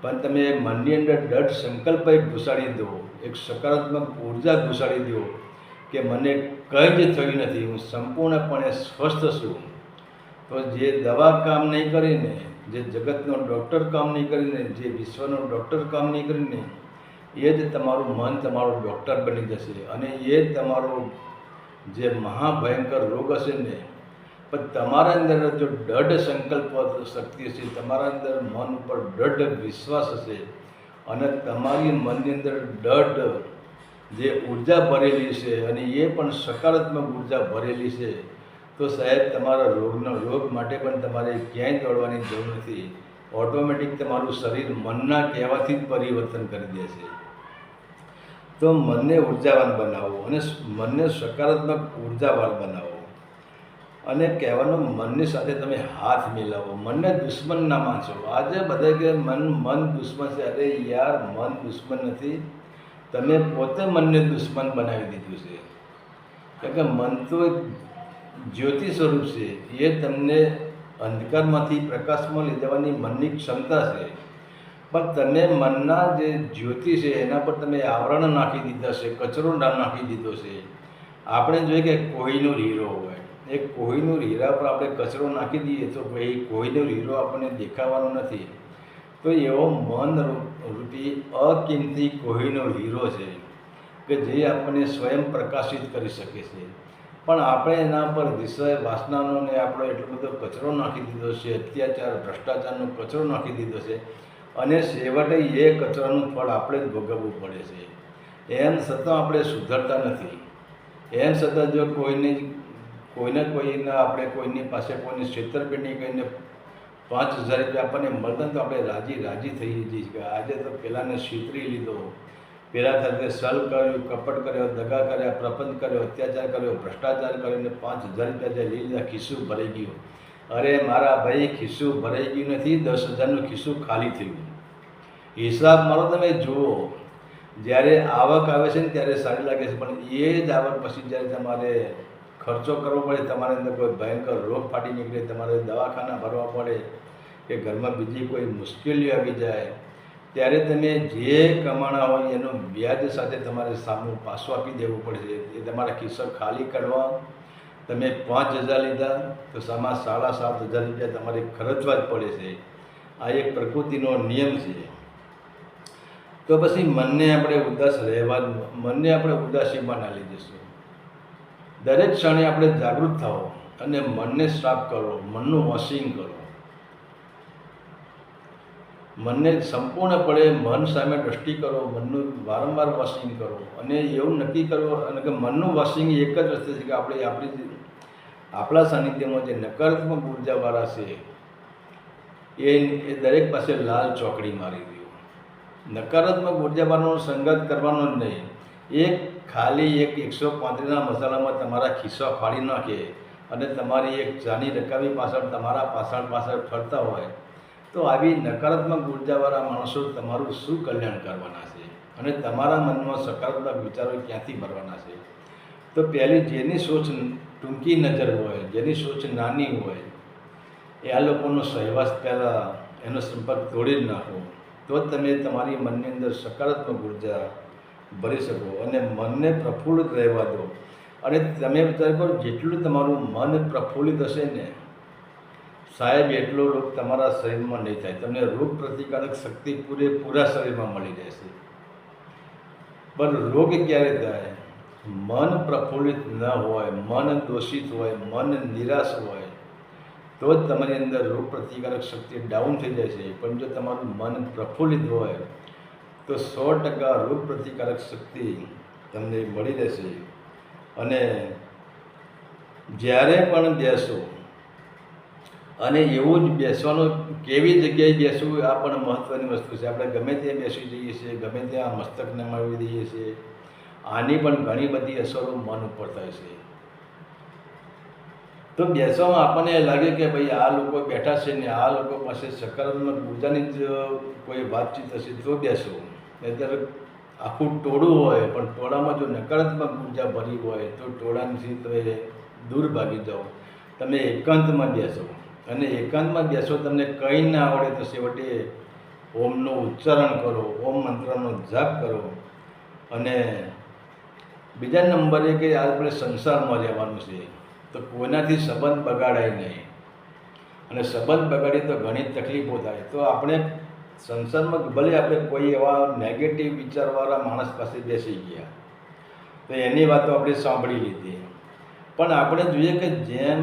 પણ તમે મનની અંદર દૃઢ સંકલ્પ ઘુસાડી દો, એક સકારાત્મક ઉર્જા ઘુસાડી દો કે મને કંઈ જ થયું નથી, હું સંપૂર્ણપણે સ્વસ્થ છું. તો જે દવા કામ નહીં કરીને, જે જગતનો ડૉક્ટર કામ નહીં કરીને, જે વિશ્વનો ડૉક્ટર કામ નહીં કરીને, એ જ તમારું મન તમારો ડૉક્ટર બની જશે અને એ જ તમારો જે મહાભયંકર રોગ હશે ને, પણ તમારા અંદર જો દૃઢ સંકલ્પ શક્તિ હશે, તમારા અંદર મન ઉપર દૃઢ વિશ્વાસ હશે અને તમારી મનની અંદર દૃઢ જે ઉર્જા ભરેલી છે અને એ પણ સકારાત્મક ઉર્જા ભરેલી છે, તો સાહેબ તમારા રોગ માટે પણ તમારે ક્યાંય દોડવાની જરૂર નથી. ઓટોમેટિક તમારું શરીર મનના કહેવાથી જ પરિવર્તન કરી દેશે. તો મનને ઉર્જાવાન બનાવો અને મનને સકારાત્મક ઉર્જાવાન બનાવો અને કહેવાનો મનની સાથે તમે હાથ મિલાવો. મનને દુશ્મન ના માનશો. આજે બધા કે મન દુશ્મન છે. અરે યાર, મન દુશ્મન નથી, તમે પોતે મનને દુશ્મન બનાવી દીધું છે. કારણ કે મન તો જ્યોતિ સ્વરૂપ છે, એ તમને અંધકારમાંથી પ્રકાશમાં લઈ જવાની મનની ક્ષમતા છે. પણ તમે મનના જે જ્યોતિ છે એના પર તમે આવરણ નાખી દીધા છે, કચરો નાખી દીધો છે. આપણે જોઈએ કે કોહિનૂર હીરો હોય, એ કોહિનૂર હીરા પર આપણે કચરો નાખી દઈએ તો ભાઈ કોહિનૂર હીરો આપણને દેખાવાનો નથી. તો એવો મન રૂપી અકિંમતી કોહિનૂર હીરો છે કે જે આપણને સ્વયં પ્રકાશિત કરી શકે છે. પણ આપણે એના પર વિષય વાસનાનો ને આપણો એટલો બધો કચરો નાખી દીધો છે, અત્યાચાર ભ્રષ્ટાચારનો કચરો નાખી દીધો છે અને છેવટે એ કચરાનું ફળ આપણે જ ભોગવવું પડે છે. એમ છતાં આપણે સુધરતા નથી. એમ છતાં જો આપણે કોઈની પાસે કોઈની છેતરપિંડી કરીને 5,000 રૂપિયા આપણને મળતા તો આપણે રાજી થઈ જઈએ કે આજે તો પેલાને છેતરી લીધો, પેલા સાથે સલ કર્યું, કપટ કર્યો, દગા કર્યા, પ્રપંચ કર્યો, અત્યાચાર કર્યો, ભ્રષ્ટાચાર કર્યો ને 5,000 રૂપિયા જે લઈ લીધા, ખિસ્સું ભરાઈ ગયું. અરે મારા ભાઈ, ખિસ્સું ભરાઈ ગયું નથી, 10,000નું ખિસ્સું ખાલી થયું. હિસાબ મારો તમે જુઓ. જ્યારે આવક આવે છે ને ત્યારે સારી લાગે છે, પણ એ જ આવક પછી જ્યારે તમારે ખર્ચો કરવો પડે, તમારી અંદર કોઈ ભયંકર રોગ ફાટી નીકળે, તમારે દવાખાના ભરવા પડે કે ઘરમાં બીજી કોઈ મુશ્કેલીઓ આવી જાય, ત્યારે તમે જે કમાણા હોય એનું વ્યાજ સાથે તમારે સામું પાછું આપી દેવું પડશે. એ તમારા ખિસ્સા ખાલી કરવા તમે 5,000 લીધા તો સામા 7,500 રૂપિયા તમારે ખર્ચવા જ પડે છે. આ એક પ્રકૃતિનો નિયમ છે. તો પછી મનને આપણે ઉદાસ રહેવા, મનને આપણે ઉદાસીમાં ના લઈ જઈશું. દરેક ક્ષણે આપણે જાગૃત થાઓ અને મનને સાફ કરો, મનનું વોશિંગ કરો. મનને સંપૂર્ણપણે મન સામે દ્રષ્ટિ કરો, મનનું વારંવાર વોશિંગ કરો અને એવું નક્કી કરો અને કે મનનું વોશિંગ એક જ રસ્તે છે કે આપણા સાનિધ્યમાં જે નકારાત્મક ઉર્જાવાળા છે એ દરેક પાસે લાલ ચોકડી મારી દો. નકારાત્મક ઉર્જાવાળાનો સંગત કરવાનો જ નહીં. ખાલી 135ના મસાલામાં તમારા ખિસ્સા ફાડી નાખે અને તમારી એક ચાની રકાબી પાછળ તમારા પાછળ ફરતા હોય તો આવી નકારાત્મક ઉર્જાવાળા માણસો તમારું શું કલ્યાણ કરવાના છે અને તમારા મનમાં સકારાત્મક વિચારો ક્યાંથી ભરવાના છે? તો પહેલી જેની સોચ ટૂંકી નજર હોય, જેની સોચ નાની હોય, એ આ લોકોનો સહવાસ પહેલાં એનો સંપર્ક તોડી જ નાખો, તો જ તમે તમારી મનની અંદર સકારાત્મક ઉર્જા ભરી શકો અને મનને પ્રફુલ્લિત રહેવા દો. અને તમે વિચાર કરો, જેટલું તમારું મન પ્રફુલ્લિત હશે ને સાહેબ, એટલો રોગ તમારા શરીરમાં નહીં થાય. તમને રોગ પ્રતિકારક શક્તિ પૂરા શરીરમાં મળી રહેશે. પણ રોગ ક્યારે થાય? મન પ્રફુલ્લિત ન હોય, મન દોષિત હોય, મન નિરાશ હોય તો જ તમારી અંદર રોગ પ્રતિકારક શક્તિ ડાઉન થઈ જાય છે. પણ જો તમારું મન પ્રફુલ્લિત હોય તો 100% રોગ પ્રતિકારક શક્તિ તમને મળી રહેશે. અને જ્યારે પણ બેસો અને એવું જ બેસવાનું, કેવી જગ્યાએ બેસવું આ પણ મહત્ત્વની વસ્તુ છે. આપણે ગમે ત્યાં બેસી જઈએ છીએ, ગમે ત્યાં મસ્તકને મારી દઈએ છીએ. આની પણ ઘણી બધી અસરો મન ઉપર થાય છે. તો બેસવામાં આપણને લાગે કે ભાઈ આ લોકો બેઠા છે ને આ લોકો પાસે સકારાત્મક ઉર્જાની જ કોઈ વાતચીત હશે તો બેસો. નહીંતર આખું ટોળું હોય પણ ટોળામાં જો નકારાત્મક ઉર્જા ભરી હોય તો ટોળાથી તમે દૂર ભાગી જાઓ. તમે એકાંતમાં બેસો અને એકાંતમાં બેસો, તમને કંઈ ના આવડે તો છેવટે ઓમનું ઉચ્ચારણ કરો, ઓમ મંત્રનો જાપ કરો. અને બીજા નંબરે કે આપણે સંસારમાં રહેવાનું છે તો કોઈનાથી સંબંધ બગાડાય નહીં. અને સંબંધ બગાડી તો ઘણી તકલીફો થાય. તો આપણે સંસારમાં ભલે આપણે કોઈ એવા નેગેટિવ વિચારવાળા માણસ પાસે બેસી ગયા તો એની વાતો આપણે સાંભળી લીધી, પણ આપણે જોઈએ કે જેમ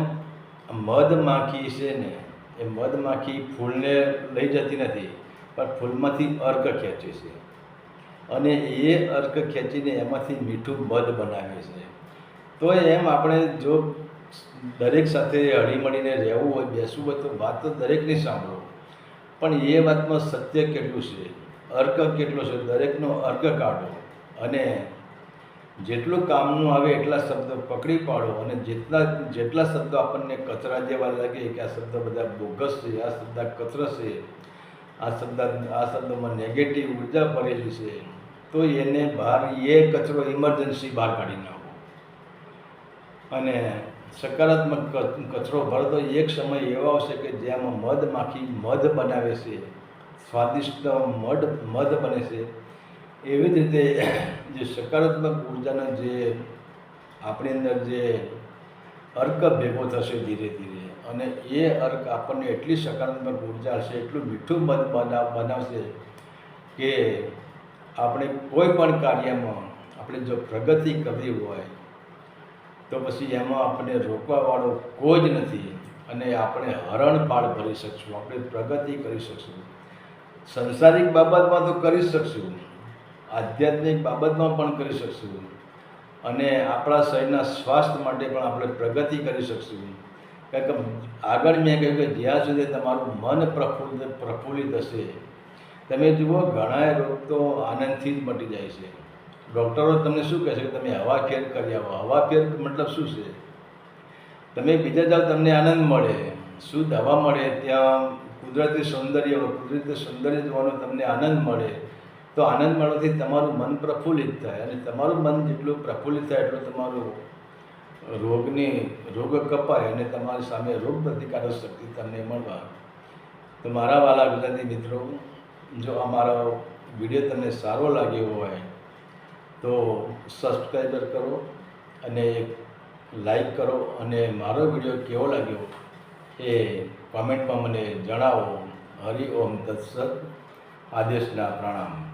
મધમાખી છે ને, એ મધમાખી ફૂલને લઈ જતી નથી પણ ફૂલમાંથી અર્ક ખેંચે છે અને એ અર્ક ખેંચીને એમાંથી મીઠું મધ બનાવે છે. તો એમ આપણે જો દરેક સાથે હળીમળીને રહેવું હોય, બેસવું હોય તો વાત તો દરેકની સાંભળો, પણ એ વાતમાં સત્ય કેટલું છે, અર્ક કેટલો છે, દરેકનો અર્ક કાઢો અને જેટલું કામનું આવે એટલા શબ્દો પકડી પાડો. અને જેટલા શબ્દો આપણને કચરા જેવા લાગે કે આ શબ્દ બધા બોગસ છે, આ શબ્દ કચરો છે, આ શબ્દોમાં નેગેટિવ ઉર્જા ભરેલી છે, તો એને બહાર એ કચરો ઇમરજન્સી બહાર કાઢી નાખો. અને સકારાત્મક કચરો ભરતો એક સમય એવો આવશે કે જેમાં મધમાખી મધ બનાવે છે, સ્વાદિષ્ટ મધ બને છે. એવી જ રીતે જે સકારાત્મક ઉર્જાનો જે આપણી અંદર જે અર્ક ભેગો થશે ધીરે ધીરે, અને એ અર્ક આપણને એટલી સકારાત્મક ઉર્જા હશે, એટલું મીઠું મધ બનાવશે કે આપણે કોઈ પણ કાર્યમાં આપણે જો પ્રગતિ કરવી હોય તો પછી એમાં આપણને રોકવાવાળો કોઈ જ નથી અને આપણે હરણફાળ ભરી શકશું, આપણે પ્રગતિ કરી શકશું. સંસારિક બાબતમાં તો કરી શકશું, આધ્યાત્મિક બાબતમાં પણ કરી શકશું અને આપણા શરીરના સ્વાસ્થ્ય માટે પણ આપણે પ્રગતિ કરી શકશું. કારણ કે આગળ મેં કહ્યું કે જ્યાં સુધી તમારું મન પ્રફુલ્લિત હશે, તમે જુઓ ઘણા રોગ તો આનંદથી જ મટી જાય છે. ડૉક્ટરો તમને શું કહે છે કે તમે હવા ફેર કરી આવો. હવા ફેર મતલબ શું છે? તમે બીજા જાઓ તમને આનંદ મળે, શુદ્ધ હવા મળે, ત્યાં કુદરતી સૌંદર્ય જોવાનો તમને આનંદ મળે. તો આનંદ મળવાથી તમારું મન પ્રફુલ્લિત થાય અને તમારું મન જેટલું પ્રફુલ્લિત થાય એટલું તમારું રોગ કપાય અને તમારી સામે રોગ પ્રતિકારક શક્તિ તમને મળવા. તો મારા વાલા ગુજરાતી મિત્રો, જો અમારો વિડીયો તમને સારો લાગ્યો હોય તો સબસ્ક્રાઈબર કરો અને લાઈક કરો અને મારો વિડીયો કેવો લાગ્યો એ કોમેન્ટમાં મને જણાવો. હરિ ઓમ તત્સત. આદેશના પ્રણામ.